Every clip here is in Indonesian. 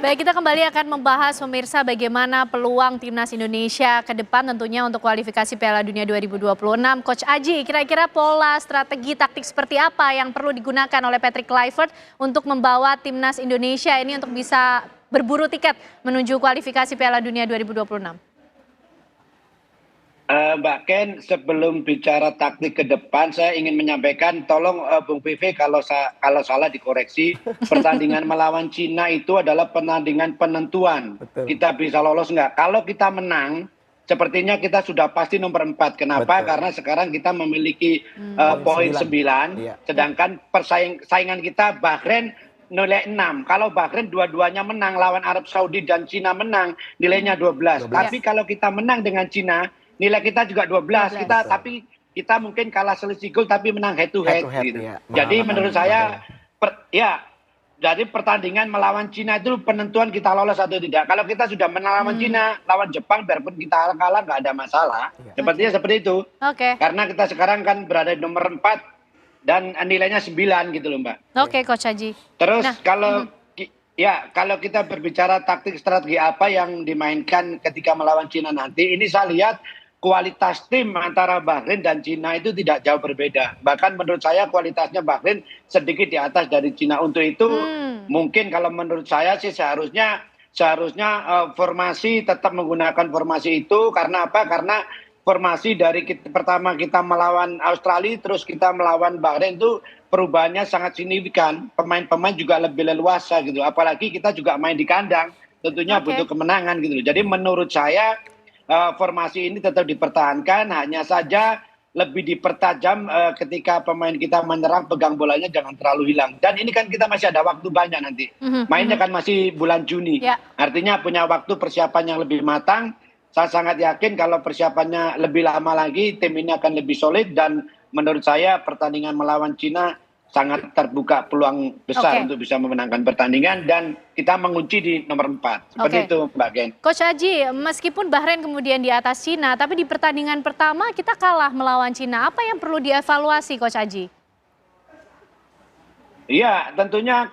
Baik, kita kembali akan membahas pemirsa bagaimana peluang timnas Indonesia ke depan tentunya untuk kualifikasi Piala Dunia 2026. Coach Aji, kira-kira pola, strategi, taktik seperti apa yang perlu digunakan oleh Patrick Kluivert untuk membawa timnas Indonesia ini untuk bisa berburu tiket menuju kualifikasi Piala Dunia 2026? Mbak Ken, sebelum bicara taktik ke depan, saya ingin menyampaikan, tolong Bung PV kalau salah dikoreksi. Pertandingan melawan Cina itu adalah pertandingan penentuan. Betul. Kita bisa lolos nggak? Kalau kita menang, sepertinya kita sudah pasti nomor 4. Kenapa? Betul. Karena sekarang kita memiliki poin 9, Iya. sedangkan saingan kita Bahrain nilai 6. Kalau Bahrain dua-duanya menang lawan Arab Saudi dan Cina menang, nilainya 12. Tapi kalau kita menang dengan Cina, nilai kita juga 12. Tapi kita mungkin kalah selisih gol tapi menang head to head gitu. Ya. Jadi menurut saya jadi pertandingan melawan Cina itu penentuan kita lolos atau tidak. Kalau kita sudah melawan Cina, lawan Jepang biarpun kita kalah nggak ada masalah. Sepertinya seperti itu. Karena kita sekarang kan berada di nomor 4 dan nilainya 9 gitu loh, Mbak. Oke, Coach Aji. Terus kalau kita berbicara taktik strategi apa yang dimainkan ketika melawan Cina nanti, ini saya lihat kualitas tim antara Bahrain dan Cina itu tidak jauh berbeda. Bahkan menurut saya kualitasnya Bahrain sedikit di atas dari Cina. Untuk itu mungkin kalau menurut saya sih seharusnya formasi tetap menggunakan formasi itu. Karena apa? Karena formasi dari pertama kita melawan Australia terus kita melawan Bahrain itu perubahannya sangat signifikan. Pemain-pemain juga lebih leluasa gitu. Apalagi kita juga main di kandang, tentunya butuh kemenangan gitu. Jadi menurut saya formasi ini tetap dipertahankan, hanya saja lebih dipertajam ketika pemain kita menyerang, pegang bolanya jangan terlalu hilang. Dan ini kan kita masih ada waktu banyak nanti. Mainnya kan masih bulan Juni. Artinya punya waktu persiapan yang lebih matang. Saya sangat yakin kalau persiapannya lebih lama lagi, tim ini akan lebih solid. Dan menurut saya pertandingan melawan Cina sangat terbuka peluang besar untuk bisa memenangkan pertandingan dan kita mengunci di nomor 4. Seperti itu, Mbak Gen. Coach Aji, meskipun Bahrain kemudian di atas Cina, tapi di pertandingan pertama kita kalah melawan Cina. Apa yang perlu dievaluasi, Coach Aji? Iya, tentunya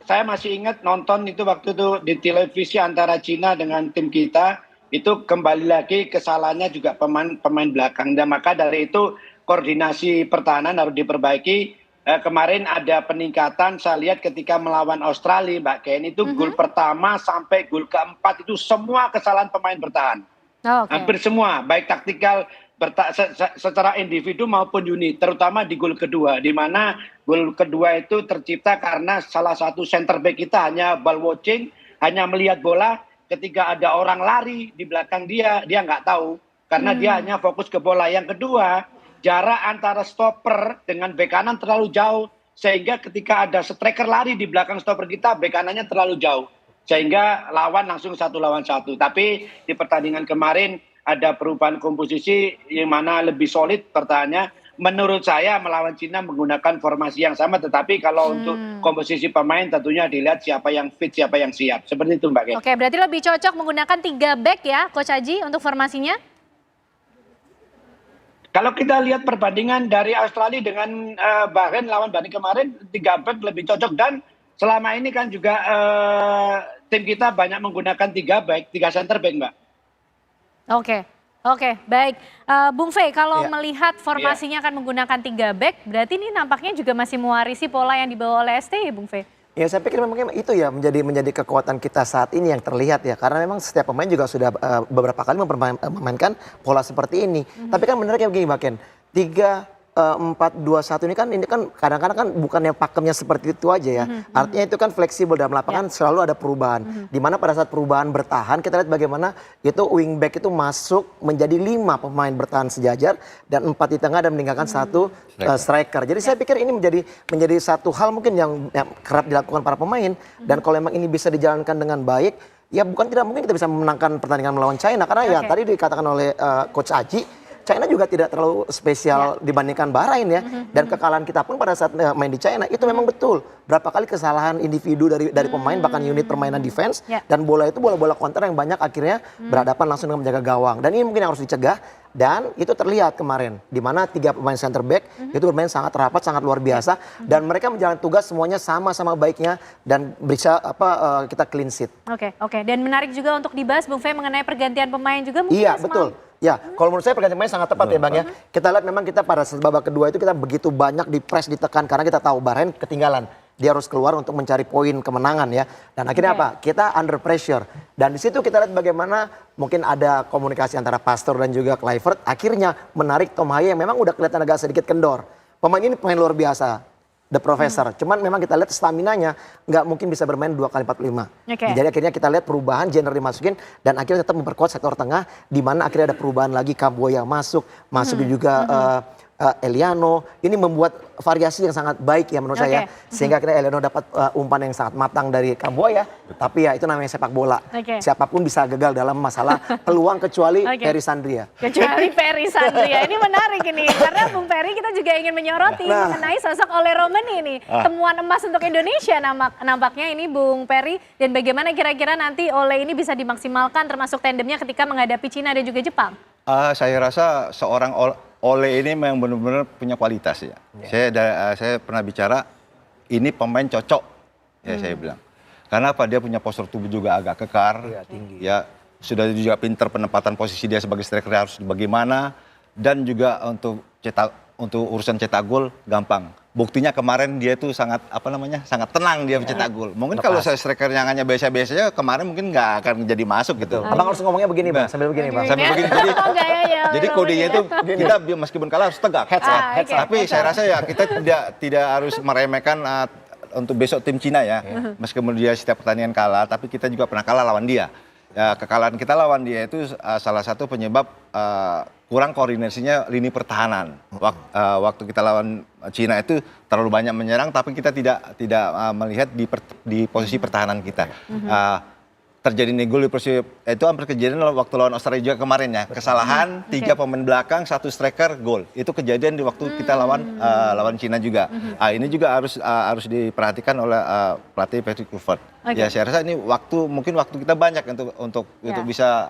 saya masih ingat nonton itu waktu itu di televisi antara Cina dengan tim kita. Itu kembali lagi kesalahannya juga pemain belakang. Dan maka dari itu koordinasi pertahanan harus diperbaiki. Kemarin ada peningkatan saya lihat ketika melawan Australia, Mbak Ken, itu gol pertama sampai gol keempat itu semua kesalahan pemain bertahan. Hampir semua, baik taktikal secara individu maupun unit, terutama di gol kedua, di mana gol kedua itu tercipta karena salah satu center back kita hanya ball watching, hanya melihat bola, ketika ada orang lari di belakang dia nggak tahu, karena dia hanya fokus ke bola. Yang kedua, jarak antara stopper dengan bek kanan terlalu jauh, sehingga ketika ada striker lari di belakang stopper kita, bek kanannya terlalu jauh, sehingga lawan langsung 1 lawan 1. Tapi di pertandingan kemarin ada perubahan komposisi yang mana lebih solid pertahanannya. Menurut saya melawan Cina menggunakan formasi yang sama, tetapi kalau untuk komposisi pemain tentunya dilihat siapa yang fit, siapa yang siap. Seperti itu, Mbak Ken. Oke, berarti lebih cocok menggunakan 3 back ya, Coach Aji, untuk formasinya? Kalau kita lihat perbandingan dari Australia dengan Bahrain lawan Bahrain kemarin, 3 back lebih cocok. Dan selama ini kan juga tim kita banyak menggunakan 3 back, 3 center back, Mbak. Oke, baik. Bung Fe, kalau melihat formasinya akan menggunakan 3 back, berarti ini nampaknya juga masih mewarisi pola yang dibawa oleh STY, Bung Fe. Ya, saya pikir memang itu ya menjadi kekuatan kita saat ini yang terlihat ya, karena memang setiap pemain juga sudah beberapa kali memainkan pola seperti ini. Tapi kan benar kayak begini, Mbak Ken, 3-4-2-1 ini kan kadang-kadang kan bukannya pakemnya seperti itu aja ya. Artinya itu kan fleksibel, dalam lapangan selalu ada perubahan. Dimana pada saat perubahan bertahan, kita lihat bagaimana itu wingback itu masuk menjadi 5 pemain bertahan sejajar dan 4 di tengah dan meninggalkan 1 striker. Jadi saya pikir ini menjadi satu hal mungkin yang kerap dilakukan para pemain. Dan kalau memang ini bisa dijalankan dengan baik, ya bukan tidak mungkin kita bisa memenangkan pertandingan melawan China. Karena ya tadi dikatakan oleh Coach Aji, China juga tidak terlalu spesial dibandingkan Bahrain ya. Dan kekalahan kita pun pada saat main di China itu memang betul. Berapa kali kesalahan individu dari pemain bahkan unit permainan defense dan bola itu bola-bola counter yang banyak akhirnya berhadapan langsung dengan menjaga gawang. Dan ini mungkin yang harus dicegah. Dan itu terlihat kemarin di mana 3 pemain center back itu bermain sangat rapat, sangat luar biasa dan mereka menjalankan tugas semuanya sama-sama baiknya dan bisa kita clean sheet. Oke. Dan menarik juga untuk dibahas Bung Fe mengenai pergantian pemain juga mungkin. Iya, betul. Ya, kalau menurut saya pergantian pemain sangat tepat ya Bang ya. Kita lihat memang kita pada babak kedua itu kita begitu banyak di press, ditekan karena kita tahu Bahrain ketinggalan. Dia harus keluar untuk mencari poin kemenangan ya. Dan akhirnya apa? Kita under pressure. Dan di situ kita lihat bagaimana mungkin ada komunikasi antara Pastor dan juga Kluivert. Akhirnya menarik Tom Haye yang memang udah kelihatan agak sedikit kendor. Pemain ini pemain luar biasa. The Professor. Cuman memang kita lihat staminanya nggak mungkin bisa bermain 2 kali 45. Jadi akhirnya kita lihat perubahan Jenner dimasukin dan akhirnya tetap memperkuat sektor tengah di mana akhirnya ada perubahan lagi Kamboya masuk juga Eliano. Ini membuat variasi yang sangat baik ya menurut saya. Sehingga akhirnya Eliano dapat umpan yang sangat matang dari Kamboya. Tapi ya itu namanya sepak bola. Siapapun bisa gagal dalam masalah peluang kecuali Ferry Sandria. Kecuali Ferry Sandria. Ini menarik ini. Karena Bung Ferry kita juga ingin menyoroti mengenai sosok Ole Romani ini. Temuan emas untuk Indonesia nampaknya ini Bung Ferry. Dan bagaimana kira-kira nanti Ole ini bisa dimaksimalkan termasuk tandemnya ketika menghadapi Cina dan juga Jepang? Saya rasa seorang Ole ini memang benar-benar punya kualitas ya. Saya pernah bicara ini pemain cocok ya saya bilang. Karena apa? Dia punya postur tubuh juga agak kekar, tinggi. Ya sudah juga pintar penempatan posisi dia sebagai striker harus bagaimana dan juga untuk urusan cetak gol gampang. Buktinya kemarin dia tuh sangat sangat tenang dia mencetak gol. Mungkin kalau saya striker yang hanya biasa-biasa kemarin mungkin nggak akan jadi masuk gitu. Abang harus ngomongnya begini Bang, sambil begini Bang. Sambil begini jadi kodenya itu kita meskipun kalah harus tegak heads up. Tapi saya rasa ya kita tidak harus meremehkan untuk besok tim Cina ya. Meskipun dia setiap pertandingan kalah, tapi kita juga pernah kalah lawan dia. Ya, kekalahan kita lawan dia itu salah satu penyebab kurang koordinasinya lini pertahanan. Waktu kita lawan Cina itu terlalu banyak menyerang, tapi kita tidak melihat di posisi pertahanan kita. Terjadi gol di posisi itu hampir kejadian waktu lawan Australia juga kemarin ya. Kesalahan 3 pemain belakang, 1 striker, gol. Itu kejadian di waktu kita lawan Cina juga. Ini juga harus diperhatikan oleh pelatih Patrick Kluivert. Ya saya rasa ini mungkin waktu kita banyak untuk bisa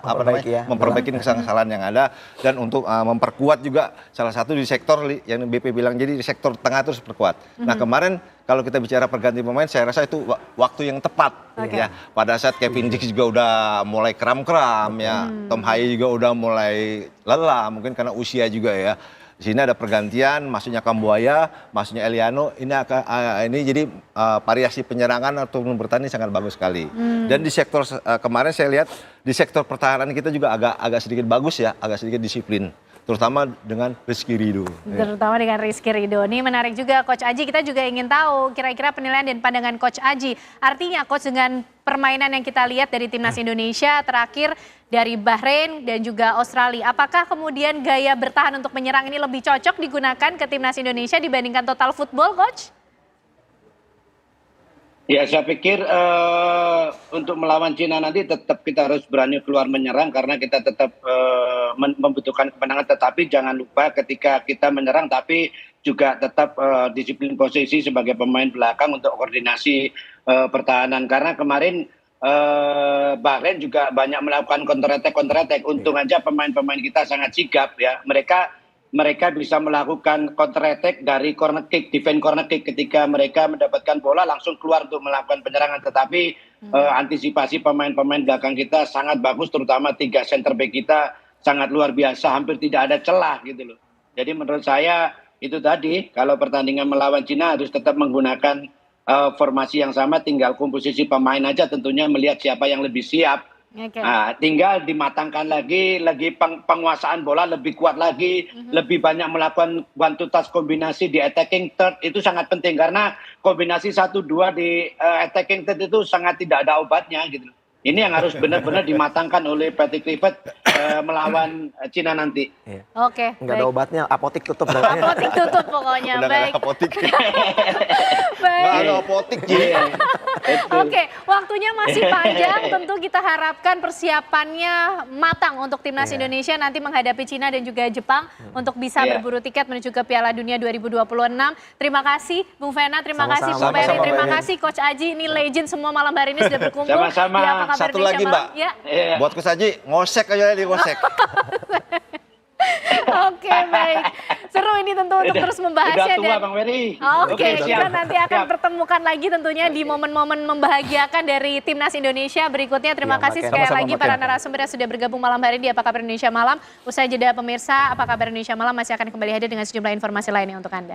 memperbaiki kesalahan yang ada dan untuk memperkuat juga salah satu di sektor yang BP bilang jadi di sektor tengah terus perkuat. Nah kemarin kalau kita bicara pergantian pemain saya rasa itu waktu yang tepat ya. Pada saat Kevin Dix juga udah mulai kram-kram ya. Tom Haye juga udah mulai lelah mungkin karena usia juga ya. Di sini ada pergantian, masuknya Kamboya, masuknya Eliano. Ini jadi variasi penyerangan atau bertahan sangat bagus sekali. Dan di sektor kemarin saya lihat di sektor pertahanan kita juga agak sedikit bagus ya, agak sedikit disiplin. Terutama dengan Rizky Ridho. Terutama dengan Rizky Ridho. Ini menarik juga Coach Aji, kita juga ingin tahu kira-kira penilaian dan pandangan Coach Aji. Artinya Coach dengan permainan yang kita lihat dari Timnas Indonesia terakhir dari Bahrain dan juga Australia. Apakah kemudian gaya bertahan untuk menyerang ini lebih cocok digunakan ke Timnas Indonesia dibandingkan total football Coach? Ya saya pikir untuk melawan Cina nanti tetap kita harus berani keluar menyerang karena kita tetap membutuhkan kemenangan. Tetapi jangan lupa ketika kita menyerang tapi juga tetap disiplin posisi sebagai pemain belakang untuk koordinasi pertahanan. Karena kemarin Bahrain juga banyak melakukan counter attack. Untung aja pemain-pemain kita sangat sigap ya. Mereka bisa melakukan counter attack dari corner kick, defense corner kick ketika mereka mendapatkan bola langsung keluar untuk melakukan penyerangan. Tetapi antisipasi pemain-pemain belakang kita sangat bagus, terutama 3 center back kita sangat luar biasa, hampir tidak ada celah gitu loh. Jadi menurut saya itu tadi kalau pertandingan melawan Cina harus tetap menggunakan formasi yang sama, tinggal komposisi pemain aja tentunya melihat siapa yang lebih siap. Nah, tinggal dimatangkan lagi penguasaan bola lebih kuat lagi, lebih banyak melakukan one to touch kombinasi di attacking third itu sangat penting karena kombinasi 1-2 di attacking third itu sangat tidak ada obatnya gitu. Ini yang harus benar-benar dimatangkan oleh Patrick Kluivert melawan Cina nanti. Oke. Enggak ada obatnya, apotik tutup. Apotik tutup pokoknya. Udah baik. Apotik. Baik. Ada apotik jadi. Oke, waktunya masih panjang. Tentu kita harapkan persiapannya matang untuk timnas Indonesia nanti menghadapi Cina dan juga Jepang untuk bisa berburu tiket menuju ke Piala Dunia 2026. Terima kasih Bung Vena, terima kasih Bung Ferry, Sama-sama, terima Mbak. kasih Coach Aji. Ini legend semua malam hari ini sudah berkumpul Sama-sama. di Apa Kabar Satu Indonesia lagi, Malam. Mbak. Ya. Buat Coach Aji, ngosek aja di ngosek. Oke, baik. Seru ini tentu untuk terus membahasnya. Udah tua Bang Ferry. Oke, kita siap. nanti akan Siap. pertemukan lagi tentunya di momen-momen membahagiakan dari Timnas Indonesia berikutnya. Terima Iya, kasih Mbak Ken. sekali Sama-sama, lagi Mbak para Ken. narasumber yang sudah bergabung malam hari di Apa Kabar Indonesia Malam. Usai jeda pemirsa, Apa Kabar Indonesia Malam masih akan kembali hadir dengan sejumlah informasi lainnya untuk Anda.